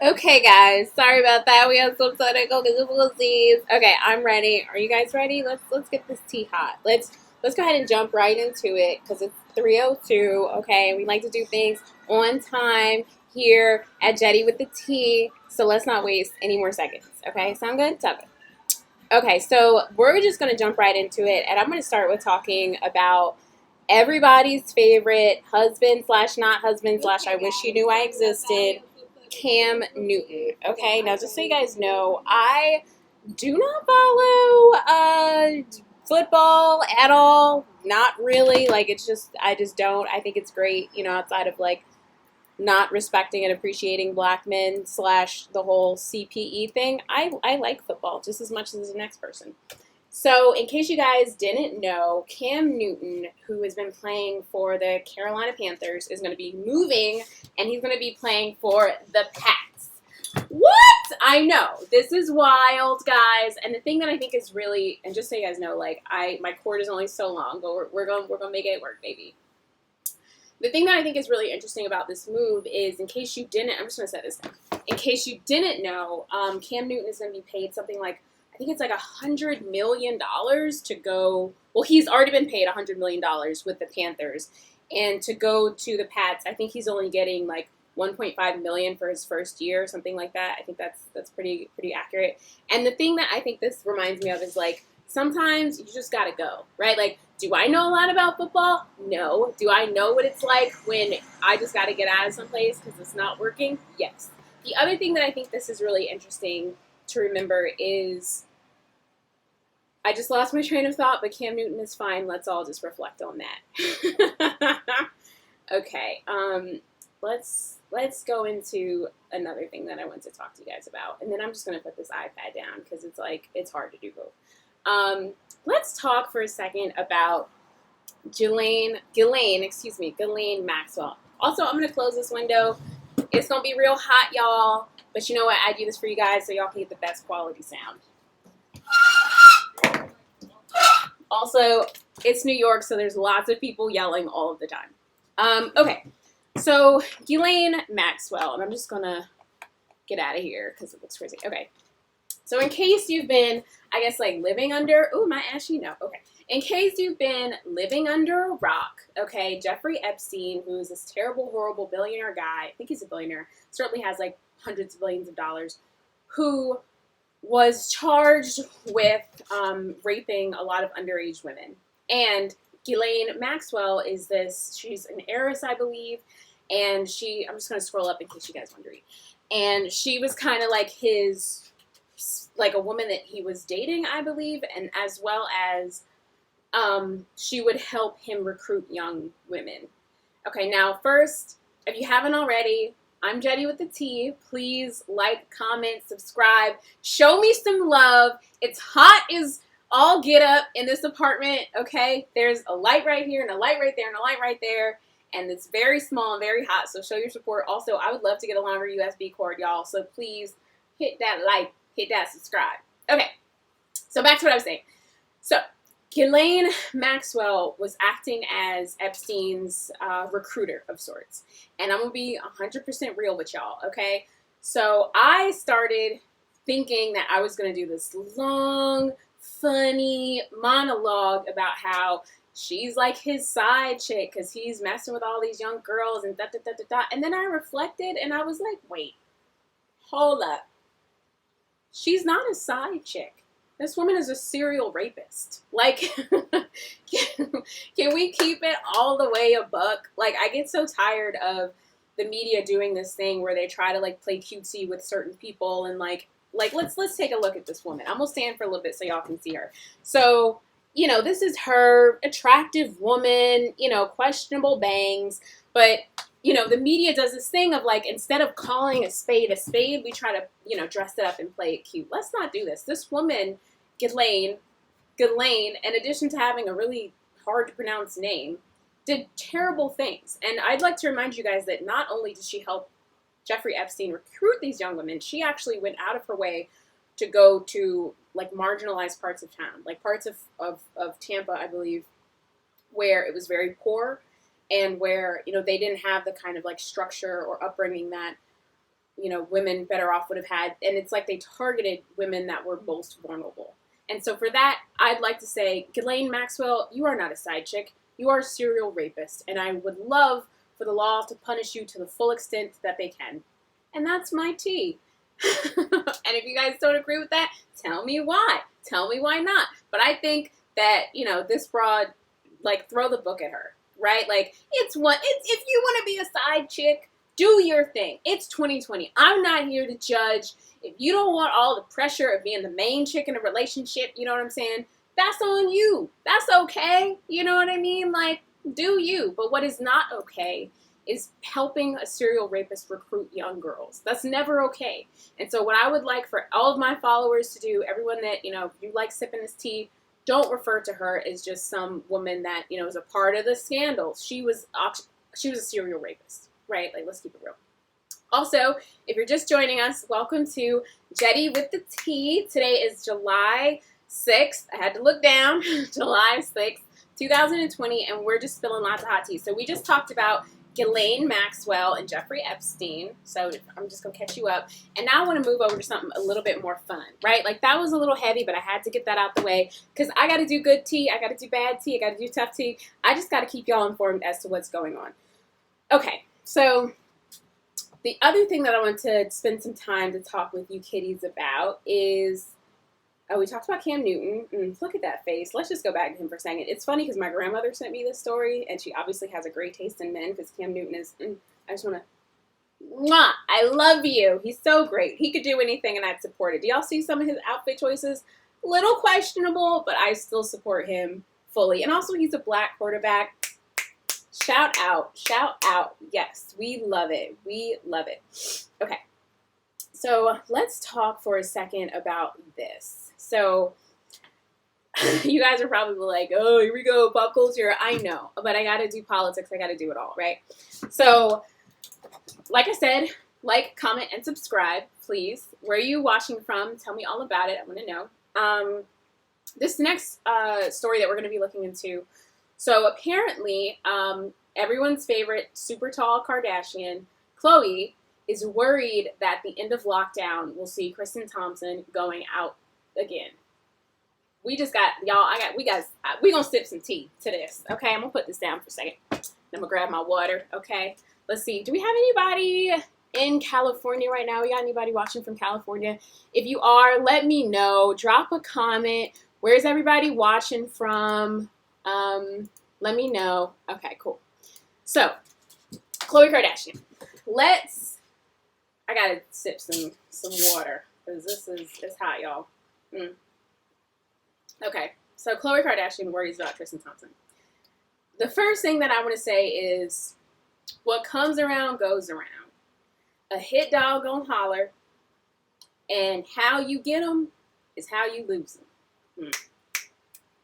Okay, guys, sorry about that. We have some technical difficulties. Okay, I'm ready. Are you guys ready? Let's get this tea hot. Let's go ahead and jump right into it because it's 3:02. Okay, we like to do things on time here at Jettie with the tea. So let's not waste any more seconds. Okay, sound good? Sound good. Okay, so we're just gonna jump right into it, and I'm gonna start with talking about everybody's favorite husband slash not husband slash I wish you knew I existed, Cam Newton. Okay, now just so you guys know, I do not follow football at all. Not really. Like it's just I just don't. I think it's great, outside of like not respecting and appreciating black men slash the whole CPE thing. I like football just as much as the next person. So, in case you guys didn't know, Cam Newton, who has been playing for the Carolina Panthers, is going to be moving, and he's going to be playing for the Pats. What? I know. This is wild, guys. And the thing that I think is really, and just so you guys know, like my cord is only so long, but we're gonna make it work, baby. The thing that I think is really interesting about this move is, in case you didn't, I'm just going to set this down. In case you didn't know, Cam Newton is going to be paid something like, I think it's like $100 million to go. Well, he's already been paid $100 million with the Panthers. And to go to the Pats, I think he's only getting like 1.5 million for his first year, something like that. I think that's pretty accurate. And the thing that I think this reminds me of is like, sometimes you just got to go, right? Like, do I know a lot about football? No. Do I know what it's like when I just got to get out of someplace because it's not working? Yes. The other thing that I think this is really interesting to remember is I just lost my train of thought, but Cam Newton is fine. Let's all just reflect on that. Okay. Let's go into another thing that I want to talk to you guys about, and then I'm just going to put this iPad down because it's hard to do both. Let's talk for a second about Ghislaine Maxwell. Also, I'm going to close this window. It's going to be real hot, y'all. But you know what? I do this for you guys so y'all can get the best quality sound. Also, it's New York, so there's lots of people yelling all of the time. Okay, so Ghislaine Maxwell, and I'm just going to get out of here because it looks crazy. Okay. So in case you've been, I guess, like living under, my ashy, no, okay. In case you've been living under a rock, okay, Jeffrey Epstein, who is this terrible, horrible billionaire guy, I think he's a billionaire, certainly has like hundreds of billions of dollars, who was charged with raping a lot of underage women. And Ghislaine Maxwell is she's an heiress, I believe, and I'm just going to scroll up in case you guys want to read. And she was kind of like like a woman that he was dating, I believe, and as well as she would help him recruit young women. Okay, now first, if you haven't already, I'm Jettie with the T. Please like, comment, subscribe. Show me some love. It's hot as all get up in this apartment, okay? There's a light right here and a light right there and a light right there. And it's very small and very hot, so show your support. Also, I would love to get a longer USB cord, y'all. So please hit that like, hit that subscribe. Okay, so back to what I was saying. So Ghislaine Maxwell was acting as Epstein's recruiter of sorts. And I'm going to be 100% real with y'all, okay? So I started thinking that I was going to do this long, funny monologue about how she's like his side chick because he's messing with all these young girls and da-da-da-da-da. And then I reflected and I was like, wait, hold up. She's not a side chick. This woman is a serial rapist. Like, can we keep it all the way a buck? Like, I get so tired of the media doing this thing where they try to, like, play cutesy with certain people and, like let's take a look at this woman. I'm going to stand for a little bit so y'all can see her. So, this is her, attractive woman, questionable bangs, but the media does this thing of like, instead of calling a spade, we try to, dress it up and play it cute. Let's not do this. This woman, Ghislaine, in addition to having a really hard to pronounce name, did terrible things. And I'd like to remind you guys that not only did she help Jeffrey Epstein recruit these young women, she actually went out of her way to go to like marginalized parts of town, like parts of Tampa, I believe, where it was very poor and where, they didn't have the kind of like structure or upbringing that women better off would have had. And it's like they targeted women that were most vulnerable. And so for that, I'd like to say, Ghislaine Maxwell, you are not a side chick. You are a serial rapist. And I would love for the law to punish you to the full extent that they can. And that's my tea. And if you guys don't agree with that, tell me why. Tell me why not. But I think that, this broad, like, throw the book at her, right? Like, if you want to be a side chick, do your thing. It's 2020. I'm not here to judge. If you don't want all the pressure of being the main chick in a relationship, you know what I'm saying? That's on you. That's okay. You know what I mean? Like, do you. But what is not okay is helping a serial rapist recruit young girls. That's never okay. And so what I would like for all of my followers to do, everyone that, you like sipping this tea, don't refer to her as just some woman that, is a part of the scandal. She was a serial rapist, right? Like, let's keep it real. Also, if you're just joining us, welcome to Jettie with the Tea. Today is July 6th. I had to look down. July 6th, 2020, and we're just spilling lots of hot tea. So we just talked about Ghislaine Maxwell and Jeffrey Epstein. So I'm just going to catch you up. And now I want to move over to something a little bit more fun, right? Like, that was a little heavy, but I had to get that out the way because I got to do good tea. I got to do bad tea. I got to do tough tea. I just got to keep y'all informed as to what's going on. Okay, so the other thing that I want to spend some time to talk with you kiddies about is, we talked about Cam Newton. Look at that face. Let's just go back to him for a second. It's funny because my grandmother sent me this story, and she obviously has a great taste in men because Cam Newton is, I just want to, I love you. He's so great. He could do anything, and I'd support it. Do y'all see some of his outfit choices? Little questionable, but I still support him fully. And also, he's a black quarterback. Shout out. Shout out. Yes, we love it. We love it. Okay. So let's talk for a second about this. So you guys are probably like, oh, here we go, pop culture. I know, but I got to do politics. I got to do it all, right? So like I said, like, comment, and subscribe, please. Where are you watching from? Tell me all about it. I want to know. This next story that we're going to be looking into. So apparently, everyone's favorite super tall Kardashian, Khloe, is worried that the end of lockdown will see Kristen Thompson going out again. We just got, y'all, we gonna sip some tea to this, okay? I'm gonna put this down for a second. I'm gonna grab my water, okay? Let's see, do we have anybody in California right now? We got anybody watching from California? If you are, let me know. Drop a comment. Where's everybody watching from? Let me know. Okay, cool. So, Khloe Kardashian. I gotta sip some water, because it's hot, y'all. Okay, so Khloe Kardashian worries about Tristan Thompson. The first thing that I want to say is, what comes around goes around. A hit dog gonna holler, and how you get them is how you lose them.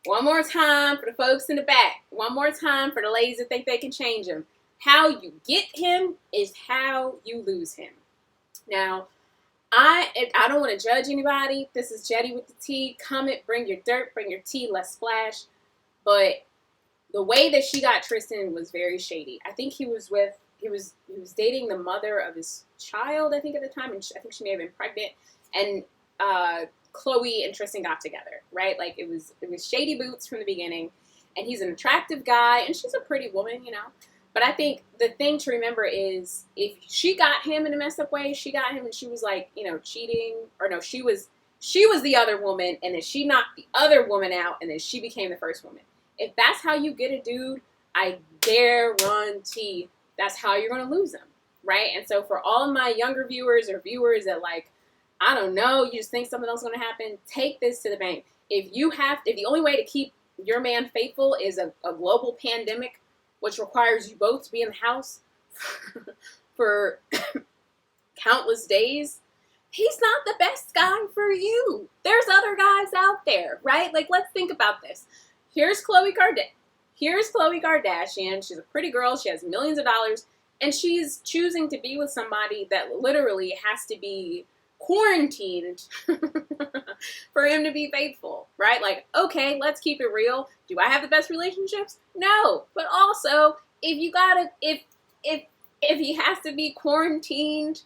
One more time for the folks in the back. One more time for the ladies that think they can change him. How you get him is how you lose him. Now, I don't want to judge anybody. This is Jettie with the tea. Comment, bring your dirt, bring your tea, let's splash. But the way that she got Tristan was very shady. I think he was dating the mother of his child, I think, at the time, and I think she may have been pregnant. And Khloe and Tristan got together, right? Like, it was shady boots from the beginning. And he's an attractive guy, and she's a pretty woman, But I think the thing to remember is, if she got him in a messed up way, she got him and she was like, cheating, or no, she was the other woman, and then she knocked the other woman out, and then she became the first woman. If that's how you get a dude, I guarantee that's how you're going to lose him, right? And so for all of my younger viewers or viewers that, like, I don't know, you just think something else is going to happen, take this to the bank. If the only way to keep your man faithful is a global pandemic, which requires you both to be in the house for countless days, he's not the best guy for you. There's other guys out there, right? Like, let's think about this. Here's Khloe Kardashian. She's a pretty girl. She has millions of dollars. And she's choosing to be with somebody that literally has to be quarantined for him to be faithful, right? Like, okay, let's keep it real. Do I have the best relationships? No. But also, if he has to be quarantined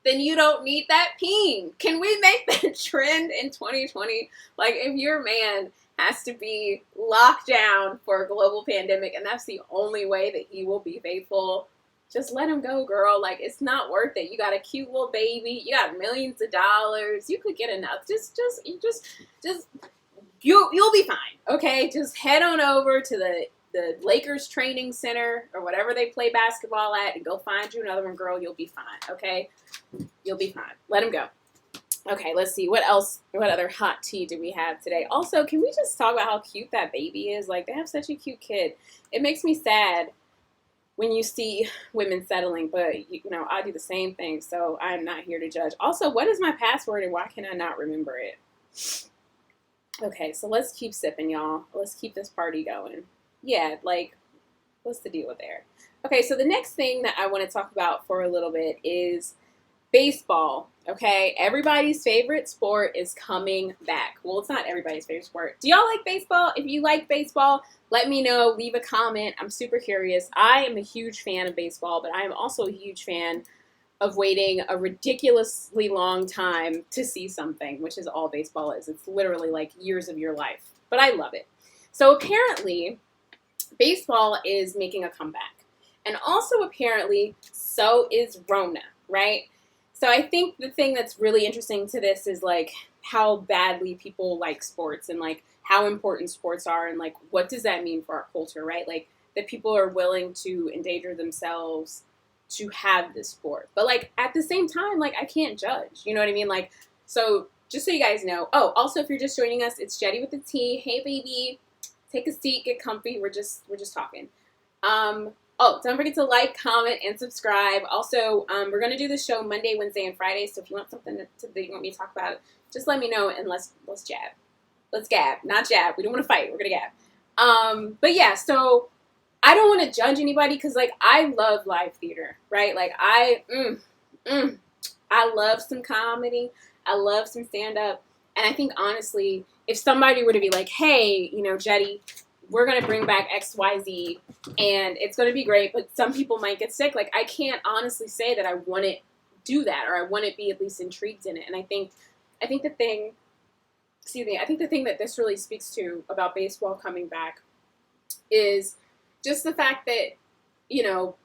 then you don't need that peen. Can we make that trend in 2020? Like, if your man has to be locked down for a global pandemic and that's the only way that he will be faithful, just let him go, girl. Like, it's not worth it. You got a cute little baby. You got millions of dollars. You could get enough. You'll be fine. Okay, just head on over to the Lakers training center or whatever they play basketball at and go find you another one, girl. You'll be fine. Okay, you'll be fine. Let him go. Okay, let's see. What else? What other hot tea do we have today? Also, can we just talk about how cute that baby is? Like, they have such a cute kid. It makes me sad when you see women settling, but, you know, I do the same thing, so I'm not here to judge. Also, what is my password and why can I not remember it? Okay, so let's keep sipping, y'all. Let's keep this party going. Yeah, like, what's the deal with there? Okay, so the next thing that I want to talk about for a little bit is baseball. Okay, everybody's favorite sport is coming back. Well, it's not everybody's favorite sport. Do y'all like baseball? If you like baseball, let me know. Leave a comment. I'm super curious. I am a huge fan of baseball, but I am also a huge fan of waiting a ridiculously long time to see something, which is all baseball is. It's literally like years of your life, but I love it. So apparently, baseball is making a comeback. And also apparently, so is Rona, right? So I think the thing that's really interesting to this is like how badly people like sports and like how important sports are and like what does that mean for our culture, right? Like that people are willing to endanger themselves to have this sport. But like at the same time, like I can't judge, you know what I mean? Like, so just so you guys know, oh, also if you're just joining us, it's Jettie with the T. Hey baby, take a seat, get comfy. We're just talking. Oh, don't forget to like, comment, and subscribe. Also, we're going to do the show Monday, Wednesday, and Friday, so if you want something that you want me to talk about, just let me know, and let's jab. Let's gab, not jab. We don't want to fight. We're going to gab. But yeah, so I don't want to judge anybody, because, like, I love live theater, right? Like, I love some comedy. I love some stand-up. And I think, honestly, if somebody were to be like, hey, you know, Jettie, we're going to bring back XYZ, and it's going to be great, but some people might get sick. Like, I can't honestly say that I want to do that, or I want to be at least intrigued in it. And I think the thing that this really speaks to about baseball coming back is just the fact that, you know,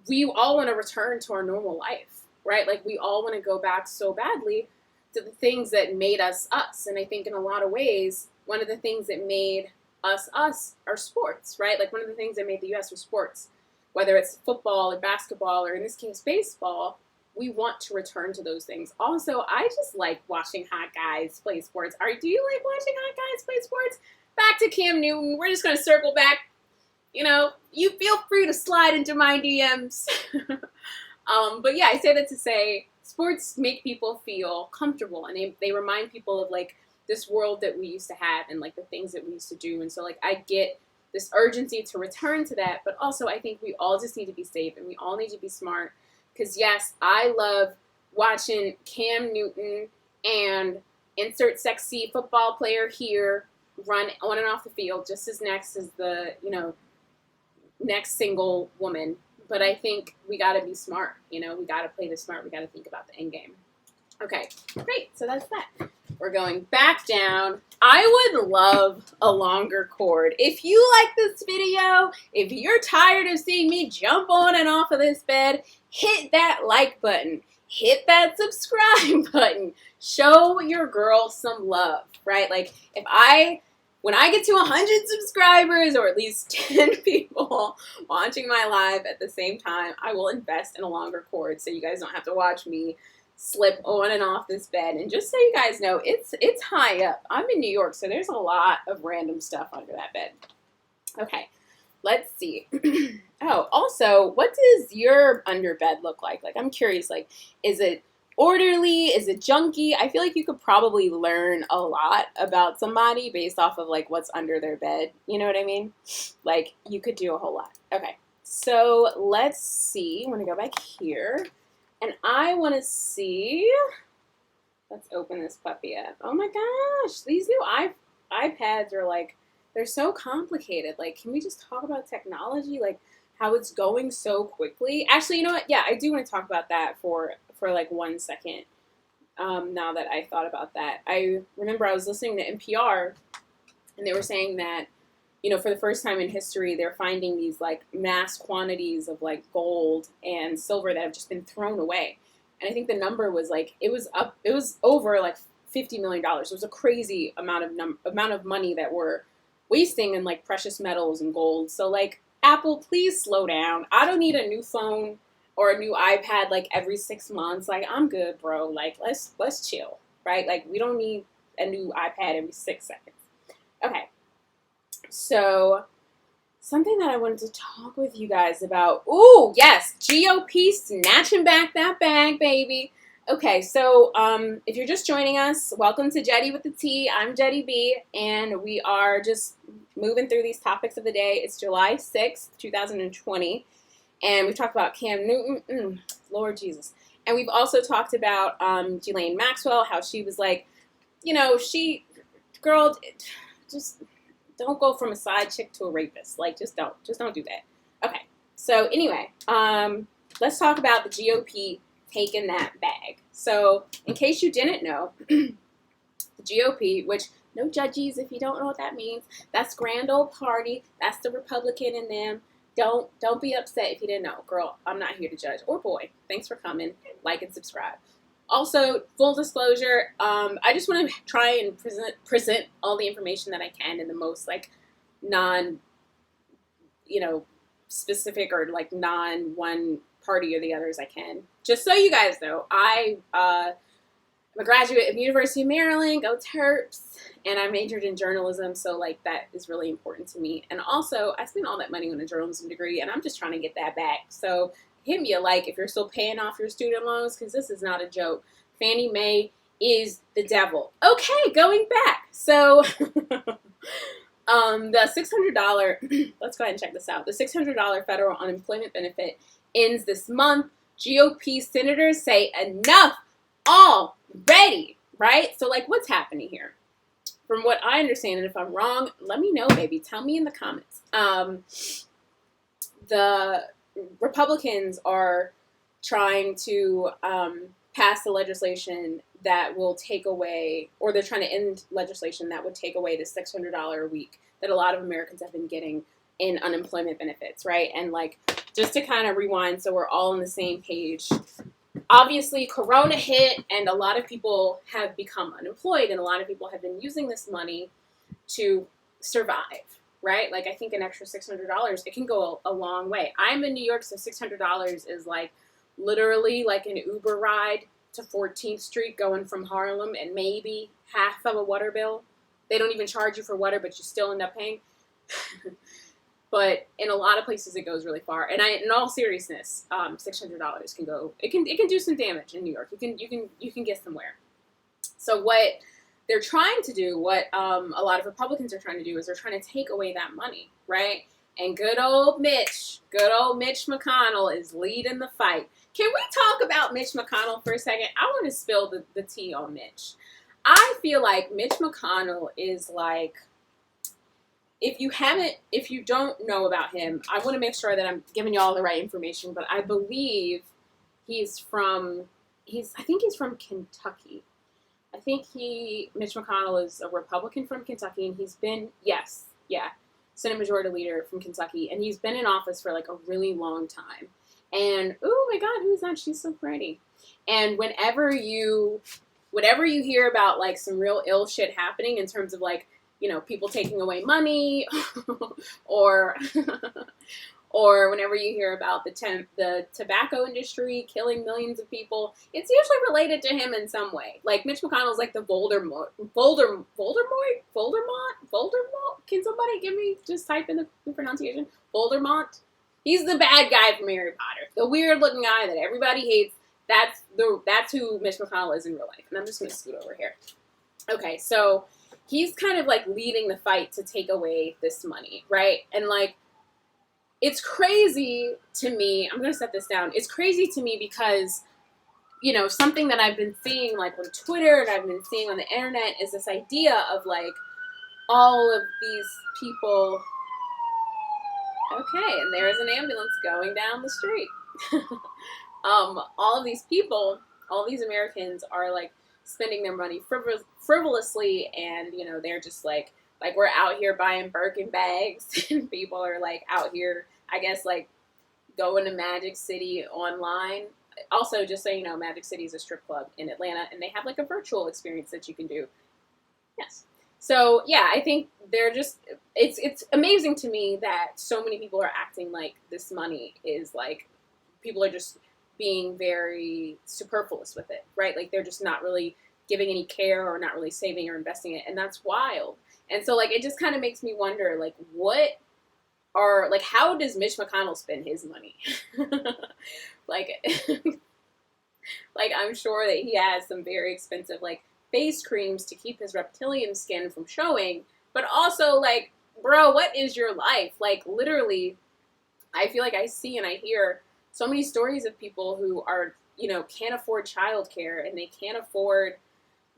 we all want to return to our normal life, right? Like, we all want to go back so badly to the things that made us us. And I think in a lot of ways, one of the things that made us are sports, right? Like, one of the things that made the U.S. was sports. Whether it's football or basketball or, in this case, baseball, we want to return to those things. Also, I just like watching hot guys play sports. Do you like watching hot guys play sports? Back to Cam Newton. We're just going to circle back. You know, you feel free to slide into my DMs. But yeah, I say that to say sports make people feel comfortable, and they remind people of, like, this world that we used to have and, like, the things that we used to do. And so, like, I get this urgency to return to that, but also I think we all just need to be safe and we all need to be smart, because, yes, I love watching Cam Newton and insert sexy football player here run on and off the field just as next as the, you know, next single woman. But I think we got to be smart, you know, we got to play this smart, we got to think about the end game. Okay, great, so that's that. We're going back down. I would love a longer cord. If you like this video, if you're tired of seeing me jump on and off of this bed, hit that like button. Hit that subscribe button. Show your girl some love, right? Like, when I get to 100 subscribers, or at least 10 people watching my live at the same time, I will invest in a longer cord so you guys don't have to watch me slip on and off this bed. And just so you guys know, it's high up. I'm in New York, so there's a lot of random stuff under that bed. Okay, let's see. Oh, also, what does your underbed look like? Like, I'm curious, like, is it orderly? Is it junky? I feel like you could probably learn a lot about somebody based off of, like, what's under their bed. You know what I mean? Like, you could do a whole lot. Okay, so let's see. I'm going to go back here. And I want to see, let's open this puppy up. Oh my gosh, these new iPads are like, they're so complicated. Like, can we just talk about technology? Like, how it's going so quickly? Actually, you know what? Yeah, I do want to talk about that for for like 1 second. Now that I thought about that, I remember I was listening to NPR, and they were saying that, for the first time in history, they're finding these like mass quantities of like gold and silver that have just been thrown away. And I think the number was like, it was over like $50 million. It was a crazy amount of money that we're wasting in like precious metals and gold. So like, Apple, please slow down. I don't need a new phone or a new iPad like every 6 months. Like, I'm good, bro. Like, let's chill, right? Like, we don't need a new iPad every 6 seconds. Okay. So, something that I wanted to talk with you guys about. Ooh, yes, GOP snatching back that bag, baby. Okay, so if you're just joining us, welcome to Jettie with the T. I'm Jettie B, and we are just moving through these topics of the day. It's July 6th, 2020, and we've talked about Cam Newton, Lord Jesus. And we've also talked about Ghislaine Maxwell, how she was like, girl, just don't go from a side chick to a rapist. Like, just don't do that. Okay, so anyway, let's talk about the GOP taking that bag. So, in case you didn't know, the GOP, which, no judges if you don't know what that means, that's grand old party, that's the Republican in them. Don't be upset if you didn't know. Girl, I'm not here to judge. Or boy, thanks for coming. Like and subscribe. Also, full disclosure, I just want to try and present all the information that I can in the most, like, non, specific or, like, non-one party or the other as I can. Just so you guys know, I'm a graduate of University of Maryland, go Terps, and I majored in journalism, so, like, that is really important to me. And also, I spent all that money on a journalism degree, and I'm just trying to get that back. So, hit me a like if you're still paying off your student loans, because this is not a joke. Fannie Mae is the devil. Okay, going back. So, the $600, let's go ahead and check this out. The $600 federal unemployment benefit ends this month. GOP senators say enough already, right? So, like, what's happening here? From what I understand, and if I'm wrong, let me know, baby. Tell me in the comments. The Republicans are trying to pass the legislation that will take away, or they're trying to end legislation that would take away the $600 a week that a lot of Americans have been getting in unemployment benefits, right? And like, just to kind of rewind so we're all on the same page, obviously Corona hit and a lot of people have become unemployed and a lot of people have been using this money to survive, right? Like, I think an extra $600, it can go a long way. I'm in New York, so $600 is like literally like an Uber ride to 14th Street going from Harlem and maybe half of a water bill. They don't even charge you for water, but you still end up paying. But in a lot of places, it goes really far. And in all seriousness, $600 can go. It can do some damage in New York. You can get somewhere. So what they're trying to do, what a lot of Republicans are trying to do, is they're trying to take away that money, right? And good old Mitch McConnell is leading the fight. Can we talk about Mitch McConnell for a second? I want to spill the tea on Mitch. I feel like Mitch McConnell is like, if you don't know about him, I want to make sure that I'm giving you all the right information, but I believe I think he's from Kentucky. I think Mitch McConnell is a Republican from Kentucky, and he's been, Senate Majority Leader from Kentucky, and he's been in office for like a really long time. And, oh my God, who's that? She's so pretty. And whenever you hear about like some real ill shit happening in terms of like, people taking away money or whenever you hear about the tobacco industry killing millions of people, it's usually related to him in some way. Like, Mitch McConnell's like the Voldemort. Can somebody give me, just type in the pronunciation? Voldemort? He's the bad guy from Harry Potter. The weird looking guy that everybody hates. That's who Mitch McConnell is in real life. And I'm just going to scoot over here. Okay, so he's kind of like leading the fight to take away this money, right? And like, it's crazy to me. I'm going to set this down. It's crazy to me because, something that I've been seeing like on Twitter and I've been seeing on the internet is this idea of like all of these people. Okay, and there's an ambulance going down the street. All of these people all these Americans are like spending their money frivolously, and you know, they're just like we're out here buying Birkin bags and people are like out here, I guess, like going to Magic City online. Also, just so you know, Magic City is a strip club in Atlanta, and they have like a virtual experience that you can do. Yes. So yeah, I think they're just, it's amazing to me that so many people are acting like this money is like, people are just being very superfluous with it, right? Like they're just not really giving any care or not really saving or investing it, and that's wild. And so like it just kind of makes me wonder, like, how does Mitch McConnell spend his money? like like I'm sure that he has some very expensive like face creams to keep his reptilian skin from showing, but also like, bro, what is your life? Like literally, I feel like I see and I hear so many stories of people who are, you know, can't afford childcare and they can't afford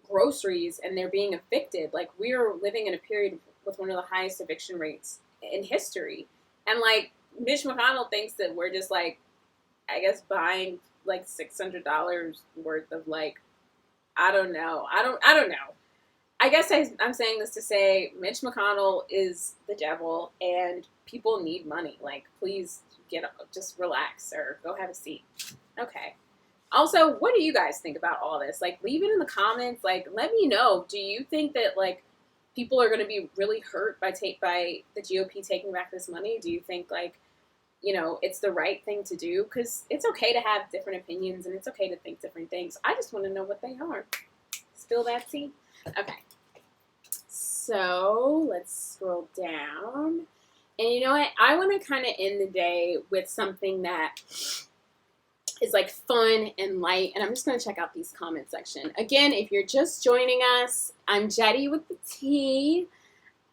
groceries and they're being evicted. Like we're living in a period with one of the highest eviction rates in history. And like Mitch McConnell thinks that we're just like, I guess, buying like $600 worth of like, I don't know. I don't know. I guess I'm saying this to say Mitch McConnell is the devil and people need money. Like, please just relax or go have a seat. Okay. Also, what do you guys think about all this? Like, leave it in the comments. Like, let me know. Do you think that, like, people are going to be really hurt by the GOP taking back this money? Do you think, like, you know, it's the right thing to do? Because it's okay to have different opinions and it's okay to think different things. I just want to know what they are. Spill that tea? Okay. So, let's scroll down. And you know what? I want to kind of end the day with something that is like fun and light. And I'm just going to check out these comment section. Again, if you're just joining us, I'm Jettie with the T.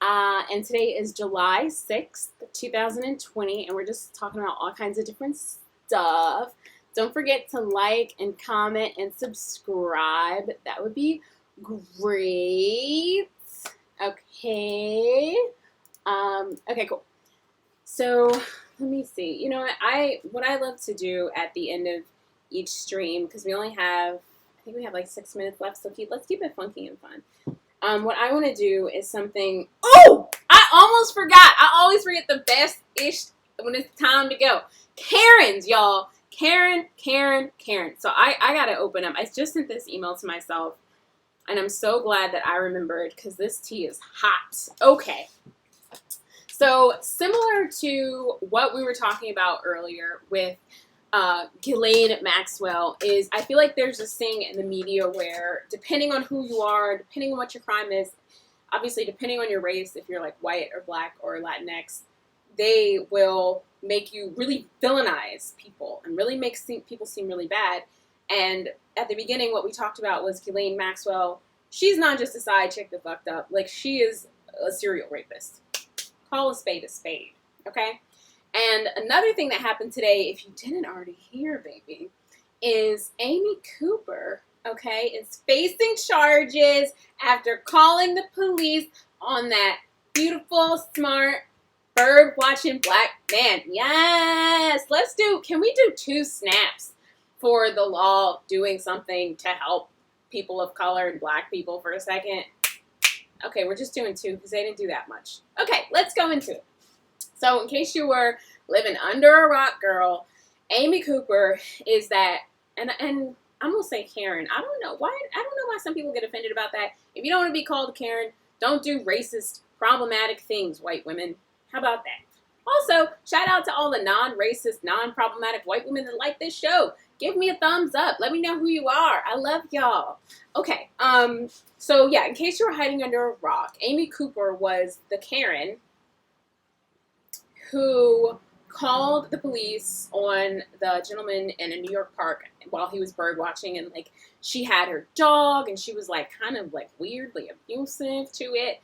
And today is July 6th, 2020. And we're just talking about all kinds of different stuff. Don't forget to like and comment and subscribe. That would be great. Okay. Okay, cool. So let me see. You know what I love to do at the end of each stream, because we only have, I think we have like 6 minutes left, so let's keep it funky and fun. What I want to do is something. Oh, I almost forgot. I always forget the best-ish when it's time to go. Karens, y'all. Karen. So I gotta open them. I just sent this email to myself, and I'm so glad that I remembered because this tea is hot. Okay. So similar to what we were talking about earlier with Ghislaine Maxwell, is I feel like there's this thing in the media where depending on who you are, depending on what your crime is, obviously depending on your race, if you're like white or black or Latinx, they will make you really villainize people and really make people seem really bad. And at the beginning, what we talked about was Ghislaine Maxwell. She's not just a side chick that fucked up. Like, she is a serial rapist. Call a spade, okay? And another thing that happened today, if you didn't already hear, baby, is Amy Cooper, okay, is facing charges after calling the police on that beautiful, smart, bird-watching black man. Yes! Can we do 2 snaps for the law doing something to help people of color and black people for a second? Okay, we're just doing 2 because they didn't do that much. Okay, let's go into it. So in case you were living under a rock, girl, Amy Cooper is that, and I'm going to say Karen. I don't know why some people get offended about that. If you don't want to be called a Karen, don't do racist, problematic things, white women. How about that? Also, shout out to all the non-racist, non-problematic white women that like this show. Give me a thumbs up. Let me know who you are. I love y'all. Okay, so yeah, in case you were hiding under a rock, Amy Cooper was the Karen who called the police on the gentleman in a New York park while he was bird watching, and like she had her dog and she was like kind of like weirdly abusive to it,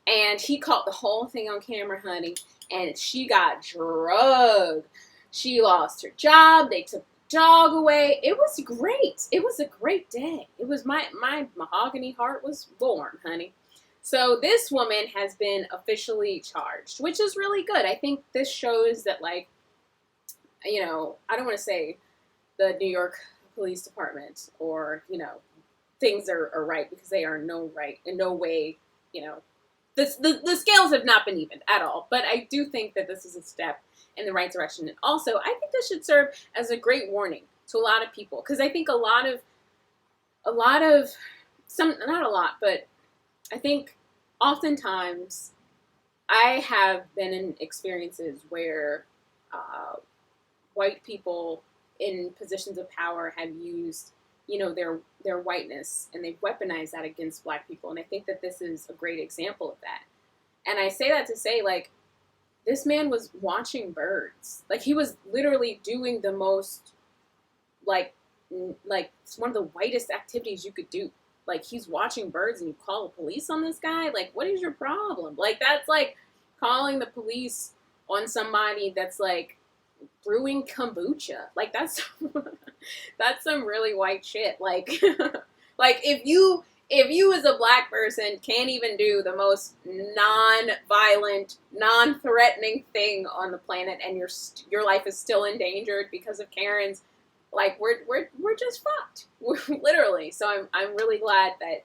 and he caught the whole thing on camera, honey, and she got drugged. She lost her job. They took the dog away. It was great. It was a great day. It was my mahogany heart was warm, honey. So this woman has been officially charged, which is really good. I think this shows that, like, you know, I don't want to say the New York police department or, things are right, because they are in no way, the scales have not been evened at all. But I do think that this is a step in the right direction. And also, I think this should serve as a great warning to a lot of people, because I think a lot of not a lot, but I think oftentimes I have been in experiences where white people in positions of power have used, their whiteness, and they've weaponized that against black people. And I think that this is a great example of that. And I say that to say, like, this man was watching birds. Like, he was literally doing the most, like it's one of the whitest activities you could do. Like, he's watching birds and you call the police on this guy? Like, what is your problem? Like, that's like calling the police on somebody that's, like, brewing kombucha. Like, that's that's some really white shit. Like, like if you as a black person can't even do the most non-violent, non-threatening thing on the planet, and your life is still endangered because of Karens, like, we're just fucked. We're literally. So I'm really glad that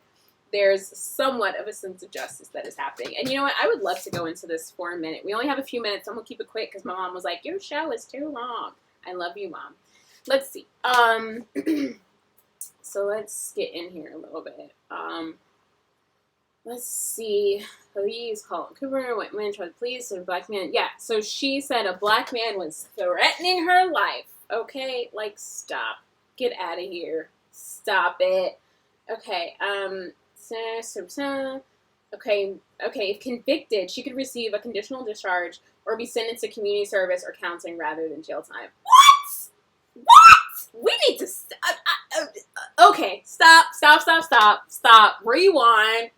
there's somewhat of a sense of justice that is happening. And you know what? I would love to go into this for a minute. We only have a few minutes. I'm going to keep it quick because my mom was like, your show is too long. I love you, Mom. Let's see. So let's get in here a little bit. Let's see. Police called Cooper, white man tried to police, and a black man. Yeah, so she said a black man was threatening her life. Okay, like, stop. Get out of here. Stop it. Okay, okay, if convicted, she could receive a conditional discharge or be sentenced to community service or counseling rather than jail time. What? We need to okay, stop, rewind.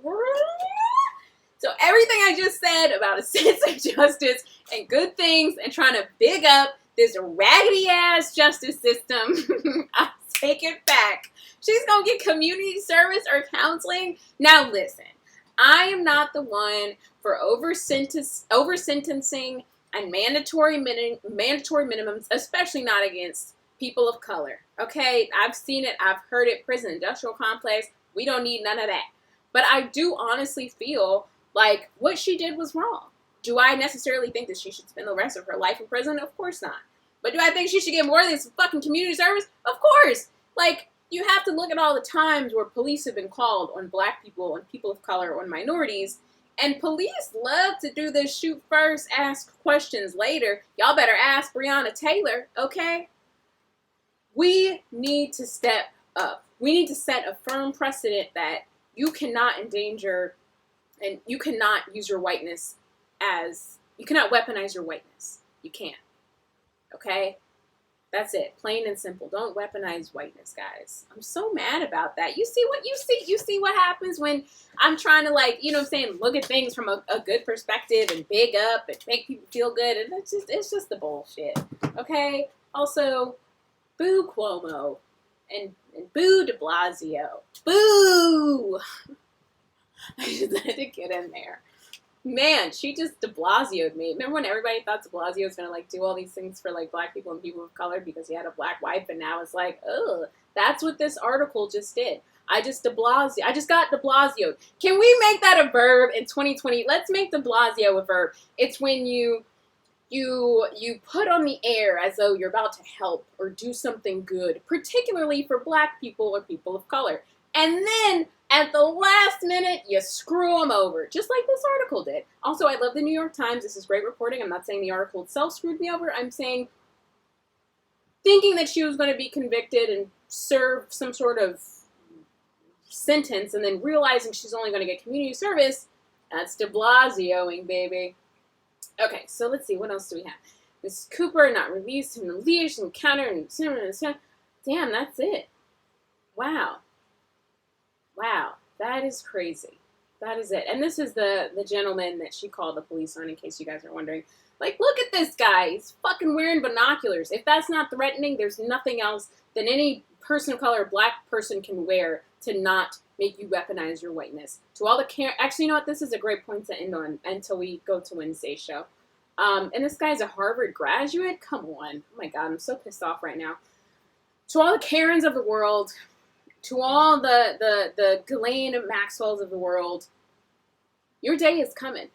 So everything I just said about a sense of justice and good things and trying to big up this raggedy ass justice system, I'll take it back. She's gonna get community service or counseling. Now listen, I am not the one for over sentencing and mandatory minimums, especially not against people of color. Okay, I've seen it, I've heard it. Prison industrial complex. We don't need none of that. But I do honestly feel like what she did was wrong. Do I necessarily think that she should spend the rest of her life in prison? Of course not. But do I think she should get more than this fucking community service? Of course. Like, you have to look at all the times where police have been called on black people, on people of color, on minorities. And police love to do this shoot first, ask questions later. Y'all better ask Breonna Taylor, okay? We need to step up. We need to set a firm precedent that you cannot endanger and you cannot use your whiteness you cannot weaponize your whiteness. You can't. Okay? That's it. Plain and simple. Don't weaponize whiteness, guys. I'm so mad about that. You see what happens when I'm trying to, like, you know what I'm saying, look at things from a good perspective and big up and make people feel good, and it's just the bullshit. Okay? Also, boo Cuomo and boo de Blasio. Boo! I just had to get in there. Man, she just de Blasio'd me. Remember when everybody thought de Blasio was going to, like, do all these things for, like, black people and people of color because he had a black wife, and now it's like, ugh, that's what this article just did. I just got de Blasio. Can we make that a verb in 2020? Let's make de Blasio a verb. It's when you put on the air as though you're about to help or do something good, particularly for black people or people of color. And then at the last minute, you screw them over, just like this article did. Also, I love the New York Times. This is great reporting. I'm not saying the article itself screwed me over. I'm saying thinking that she was going to be convicted and serve some sort of sentence and then realizing she's only going to get community service, that's de Blasioing, baby. Okay, so let's see. What else do we have? Miss Cooper not released from the leash and counter and damn, that's it. Wow, that is crazy. That is it. And this is the gentleman that she called the police on, in case you guys are wondering. Like, look at this guy. He's fucking wearing binoculars. If that's not threatening, there's nothing else that any person of color, black person, can wear to not make you weaponize your whiteness. To all the actually, you know what? This is a great point to end on until we go to Wednesday's show. And this guy's a Harvard graduate? Come on. Oh my God, I'm so pissed off right now. To all the Karens of the world, to all the Ghislaine Maxwells of the world, your day is coming.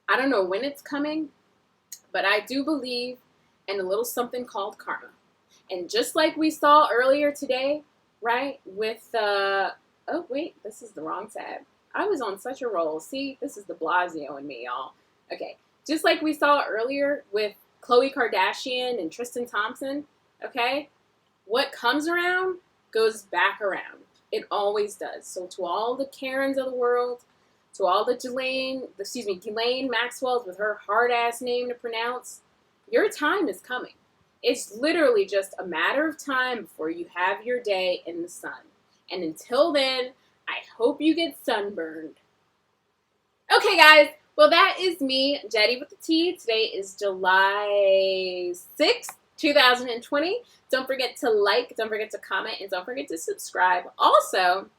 I don't know when it's coming, but I do believe in a little something called karma. And just like we saw earlier today, right, with, oh wait, this is the wrong tab. I was on such a roll. See, this is the Blasio in me, y'all. Okay, just like we saw earlier with Khloe Kardashian and Tristan Thompson, okay, what comes around goes back around. It always does. So to all the Karens of the world, to all the Ghislaine Maxwells with her hard-ass name to pronounce, your time is coming. It's literally just a matter of time before you have your day in the sun. And until then, I hope you get sunburned. Okay, guys. Well, that is me, Jettie with the T. Today is July 6th, 2020. Don't forget to like, don't forget to comment, and don't forget to subscribe. Also,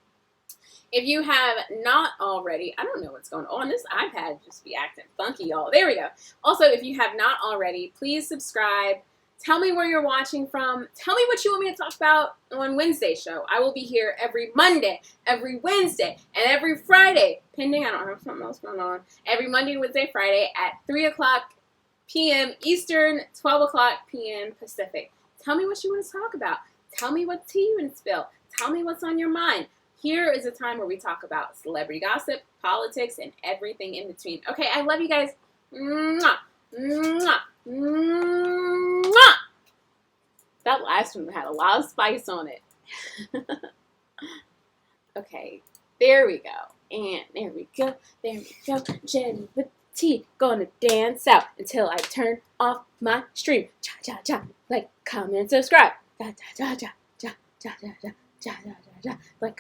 if you have not already, I don't know what's going on. This iPad just be acting funky, y'all. There we go. Also, if you have not already, please subscribe. Tell me where you're watching from. Tell me what you want me to talk about on Wednesday's show. I will be here every Monday, every Wednesday, and every Friday, pending I don't have something else going on. Every Monday, Wednesday, Friday at 3 o'clock p.m. Eastern, 12 o'clock p.m. Pacific. Tell me what you want to talk about. Tell me what tea you want to spill. Tell me what's on your mind. Here is a time where we talk about celebrity gossip, politics, and everything in between. Okay, I love you guys. Mwah, mwah, mwah. That last one had a lot of spice on it. Okay, there we go. And there we go. There we go. Jettie with tea. Gonna dance out until I turn off my stream. Cha cha cha. Like, comment, and subscribe. Ja ja ja ja ja ja ja ja ja ja. Like,